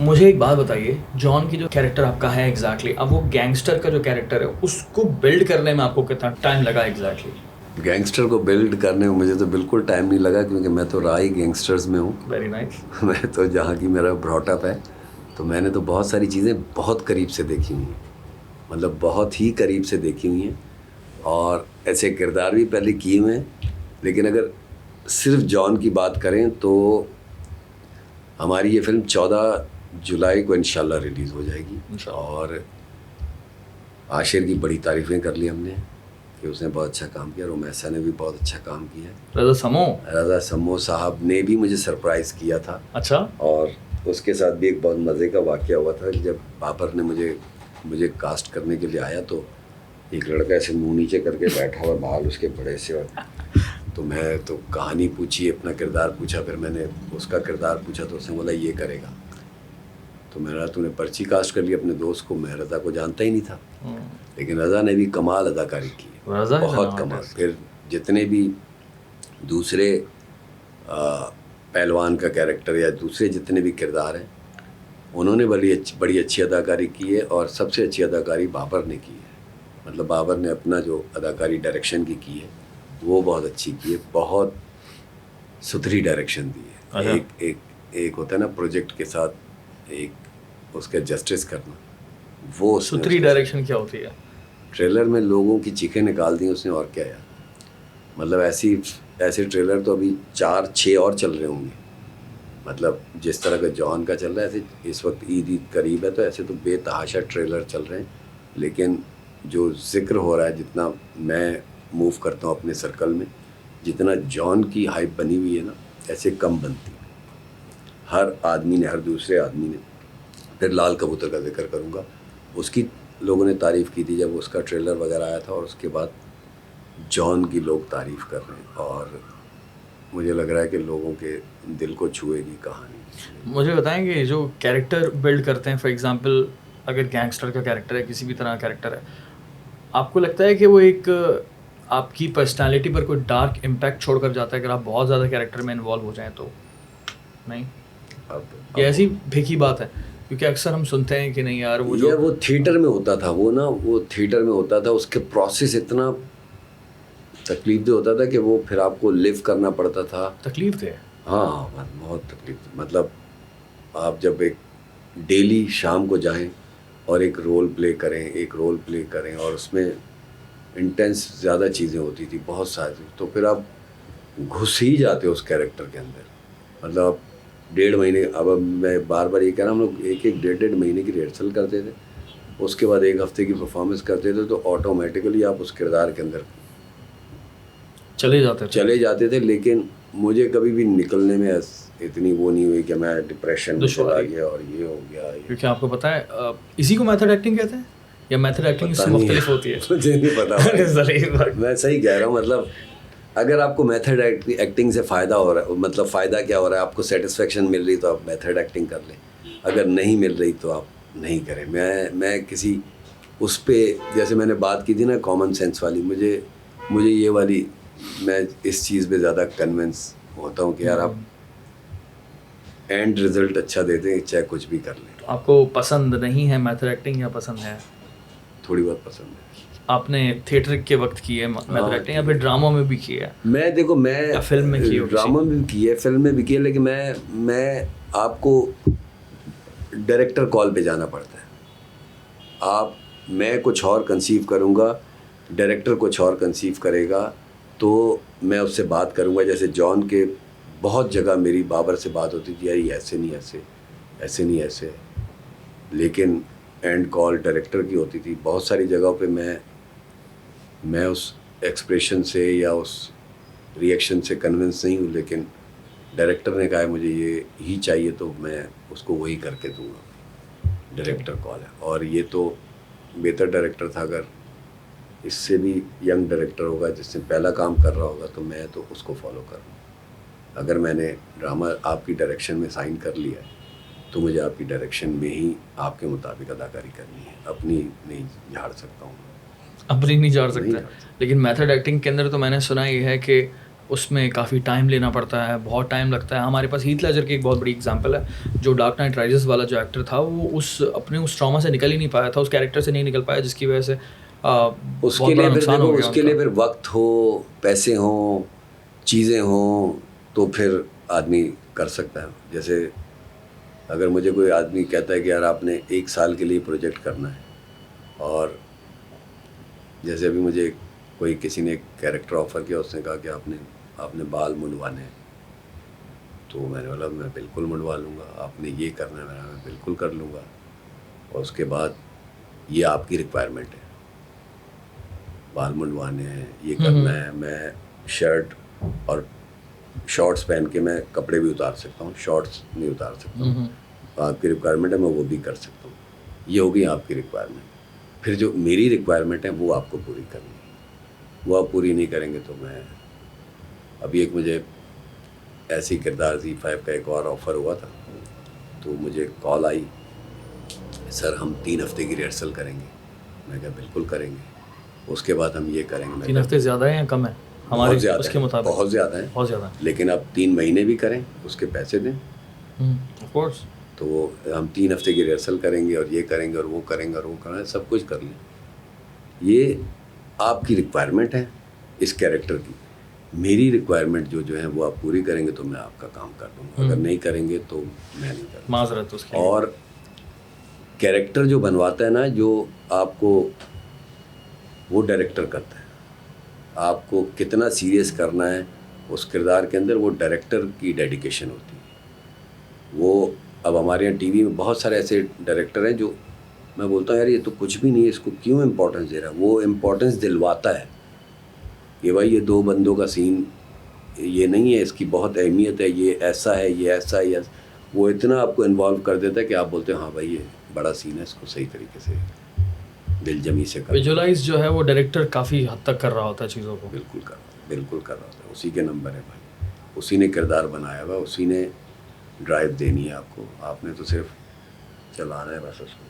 मुझे एक बात बताइए, जॉन की जो कैरेक्टर आपका है एग्जैक्टली अब वो गैंगस्टर का जो कैरेक्टर है उसको बिल्ड करने में आपको कितना टाइम लगा एग्जैक्टली? गैंगस्टर को बिल्ड करने में मुझे तो बिल्कुल टाइम नहीं लगा, क्योंकि मैं तो रहा ही गैंगस्टर्स में हूँ। Very nice. मैं तो जहाँ की मेरा ब्रॉटअप है, तो मैंने तो बहुत सारी चीज़ें बहुत करीब से देखी हुई हैं, मतलब बहुत ही करीब से देखी हुई हैं, और ऐसे किरदार भी पहले किए हुए हैं। लेकिन अगर सिर्फ जॉन की बात करें तो हमारी ये फिल्म 14 जुलाई को इंशाल्लाह रिलीज़ हो जाएगी। और आशिर की बड़ी तारीफ़ें कर ली हमने कि उसने बहुत अच्छा काम किया, रोमैसा ने भी बहुत अच्छा काम किया। रज़ा समो साहब ने भी मुझे सरप्राइज़ किया था। अच्छा। और उसके साथ भी एक बहुत मज़े का वाक़या हुआ था कि जब बाबर ने मुझे कास्ट करने के लिए आया, तो एक लड़का ऐसे मुंह नीचे करके बैठा हुआ, बाल उसके बड़े से, और तो मैं तो कहानी पूछी, अपना किरदार पूछा, फिर मैंने उसका किरदार पूछा, तो उसने बोला ये करेगा। तो मेरा तूने पर्ची कास्ट कर ली अपने दोस्त को, मैं रज़ा को जानता ही नहीं था, लेकिन रज़ा ने भी कमाल अदाकारी की, बहुत कमाल। फिर जितने भी दूसरे पहलवान का कैरेक्टर या दूसरे जितने भी किरदार हैं, उन्होंने बड़ी अच्छी अदाकारी की है, और सबसे अच्छी अदाकारी बाबर ने की है। मतलब बाबर ने अपना जो अदाकारी डायरेक्शन की है वो बहुत अच्छी की है, बहुत सुथरी डायरेक्शन दी है। एक होता है ना प्रोजेक्ट के साथ एक उसका जस्टिस करना, वो सुथरी डायरेक्शन क्या होती है? ट्रेलर में लोगों की चीखें निकाल दी उसने, और क्या यार, मतलब ऐसे ट्रेलर तो अभी 4-6 और चल रहे होंगे। मतलब जिस तरह का जॉन का चल रहा है, ऐसे इस वक्त ईद करीब है, तो ऐसे तो बेतहाशा ट्रेलर चल रहे हैं। लेकिन जो जिक्र हो रहा है, जितना मैं मूव करता हूँ अपने सर्कल में, जितना जॉन की हाइप बनी हुई है ना, ऐसे कम बनती है। हर आदमी ने, हर दूसरे आदमी ने, फिर लाल कबूतर का जिक्र करूँगा, उसकी लोगों ने तारीफ़ की थी जब उसका ट्रेलर वगैरह आया था, और उसके बाद जॉन की लोग तारीफ़ कर रहे हैं, और मुझे लग रहा है कि लोगों के दिल को छुएगी कहानी। मुझे बताएंगे जो कैरेक्टर बिल्ड करते हैं, फॉर एग्जांपल अगर गैंगस्टर का कैरेक्टर है, किसी भी तरह का कैरेक्टर है, आपको लगता है कि वो एक आपकी पर्सनालिटी पर कोई डार्क इम्पैक्ट छोड़कर जाता है अगर आप बहुत ज़्यादा कैरेक्टर में इन्वॉल्व हो जाएं तो? नहीं, ये ऐसी फेंकी बात है, क्योंकि अक्सर हम सुनते हैं कि नहीं यार वो थिएटर में होता था, वो थिएटर में होता था, उसके प्रोसेस इतना तकलीफ दे होता था कि वो फिर आपको लिव करना पड़ता था। तकलीफ दे? हाँ, बहुत तकलीफ। मतलब आप जब एक डेली शाम को जाएं और एक रोल प्ले करें और उसमें इंटेंस ज़्यादा चीज़ें होती थी, बहुत सारी, तो फिर आप घुस ही जाते हो उस कैरेक्टर के अंदर। मतलब 1.5 महीने, अब मैं बार बार ये कह रहा हूँ, हम लोग एक 1.5 महीने की रिहर्सल करते थे, उसके बाद 1 हफ्ते की परफॉर्मेंस करते थे, तो ऑटोमेटिकली आप उस किरदार के अंदर चले जाते थे। लेकिन मुझे कभी भी निकलने में इतनी वो नहीं हुई कि मैं डिप्रेशन में चला गया और ये हो गया। क्योंकि आपको पता है इसी को मेथड एक्टिंग कहते हैं, या मेथड एक्टिंग इससे मुख्तलिफ होती है? मुझे नहीं पता। मैं सही कह रहा हूँ। मतलब अगर आपको मेथड एक्टिंग से फ़ायदा हो रहा है, मतलब फ़ायदा क्या हो रहा है, आपको सेटिस्फेक्शन मिल रही तो आप मेथड एक्टिंग कर लें, अगर नहीं मिल रही तो आप नहीं करें। मैं किसी उस पर, जैसे मैंने बात की थी ना कॉमन सेंस वाली, मुझे ये वाली, मैं इस चीज़ पे ज़्यादा कन्विंस होता हूँ कि यार आप एंड रिजल्ट अच्छा देते हैं, चाहे कुछ भी कर लें। तो आपको पसंद नहीं है मेथड एक्टिंग या पसंद है? थोड़ी बहुत पसंद है। आपने थिएटर के वक्त की है मेथड एक्टिंग, या फिर ड्रामा में भी की है? मैं फिल्म में की हो? ड्रामा में भी की है, फिल्म में भी की है, लेकिन मैं आपको डायरेक्टर कॉल पे जाना पड़ता है। मैं कुछ और कंसीव करूँगा, डायरेक्टर कुछ और कंसीव करेगा, तो मैं उससे बात करूँगा। जैसे जॉन के बहुत जगह मेरी बाबर से बात होती थी, यार ये ऐसे नहीं ऐसे, लेकिन एंड कॉल डायरेक्टर की होती थी। बहुत सारी जगहों पे मैं उस एक्सप्रेशन से या उस रिएक्शन से कन्विंस नहीं हूँ, लेकिन डायरेक्टर ने कहा है मुझे ये ही चाहिए, तो मैं उसको वही करके दूँगा। डायरेक्टर कॉल है, और ये तो बेहतर डायरेक्टर था। अगर इससे भी यंग डायरेक्टर होगा जिसने पहला काम कर रहा होगा, तो मैं तो उसको फॉलो करूँगा। अगर मैंने ड्रामा आपकी डायरेक्शन में साइन कर लिया है, तो मुझे आपकी डायरेक्शन में ही आपके मुताबिक अदाकारी करनी है, अपनी नहीं झाड़ सकता हूँ। अपनी नहीं झाड़ सकता। लेकिन मेथड एक्टिंग के अंदर तो मैंने सुना ही है कि उसमें काफ़ी टाइम लेना पड़ता है, बहुत टाइम लगता है। हमारे पास हीथ लेजर की एक बहुत बड़ी एग्जांपल है, जो डार्क नाइट राइजेस वाला जो एक्टर था, वो उस ट्रॉमा से निकल ही नहीं पाया था, उस कैरेक्टर से नहीं निकल पाया, जिसकी वजह से उसके बहुत बड़ा लिए फिर नुकसान देखो, हो गया उसके लिए उनका। फिर वक्त हो, पैसे हों, चीज़ें हों, तो फिर आदमी कर सकता है। जैसे अगर मुझे कोई आदमी कहता है कि यार आपने 1 साल के लिए प्रोजेक्ट करना है, और जैसे अभी मुझे कोई किसी ने एक कैरेक्टर ऑफर किया, उसने कहा कि आपने आपने बाल मुंडवाने हैं, तो मैंने बोला मैं बिल्कुल मुंडवा लूँगा। आपने ये करना है, मैं बिल्कुल कर लूँगा। और उसके बाद ये आपकी रिक्वायरमेंट है, बाल मुंडवाने हैं, ये करना है। मैं शर्ट और शॉर्ट्स पहन के मैं कपड़े भी उतार सकता हूँ, शॉर्ट्स नहीं उतार सकता हूँ। आपकी रिक्वायरमेंट है, मैं वो भी कर सकता हूँ। ये होगी आपकी रिक्वायरमेंट। फिर जो मेरी रिक्वायरमेंट है वो आपको पूरी करनी है। वो आप पूरी नहीं करेंगे तो मैं, अभी एक मुझे ऐसी किरदार Z5 का एक और ऑफ़र हुआ था, तो मुझे कॉल आई, सर हम 3 हफ्ते की रिहर्सल करेंगे। मैं कहा बिल्कुल करेंगे, उसके बाद हम ये करेंगे। 3 हफ्ते ज़्यादा है या कम है हमारे बहुत ज़्यादा उसके है, मुताबिक? बहुत ज़्यादा है, बहुत ज़्यादा है। लेकिन आप 3 महीने भी करें उसके पैसे दें। Of course. तो वो हम 3 हफ्ते की रिहर्सल करेंगे और ये करेंगे और वो करेंगे और वो करेंगे, सब कुछ कर लें। ये आपकी रिक्वायरमेंट है इस कैरेक्टर की। मेरी रिक्वायरमेंट जो है वो आप पूरी करेंगे तो मैं आपका काम कर दूँगा, अगर नहीं करेंगे तो मैं नहीं करूँगा। माजरत उसके लिए। और कैरेक्टर जो बनवाता है ना, जो आपको, वो डायरेक्टर करता है। आपको कितना सीरियस करना है उस किरदार के अंदर, वो डायरेक्टर की डेडिकेशन होती है। वो अब हमारे यहाँ टीवी में बहुत सारे ऐसे डायरेक्टर हैं जो मैं बोलता हूँ यार ये तो कुछ भी नहीं है, इसको क्यों इम्पोर्टेंस दे रहा है। वो इम्पोर्टेंस दिलवाता है कि भाई ये 2 बंदों का सीन ये नहीं है, इसकी बहुत अहमियत है, ये ऐसा है, ये ऐसा है, वो इतना आपको इन्वॉल्व कर देता है कि आप बोलते हैं हाँ भाई ये बड़ा सीन है, इसको सही तरीके से दिलजमी से कर। विजुअलाइज जो है वो डायरेक्टर काफ़ी हद तक कर रहा होता है चीज़ों को। बिल्कुल कर रहा होता है। उसी के नंबर है भाई, उसी ने किरदार बनाया हुआ, उसी ने ड्राइव देनी है आपको, आपने तो सिर्फ चलाना है बस उसको।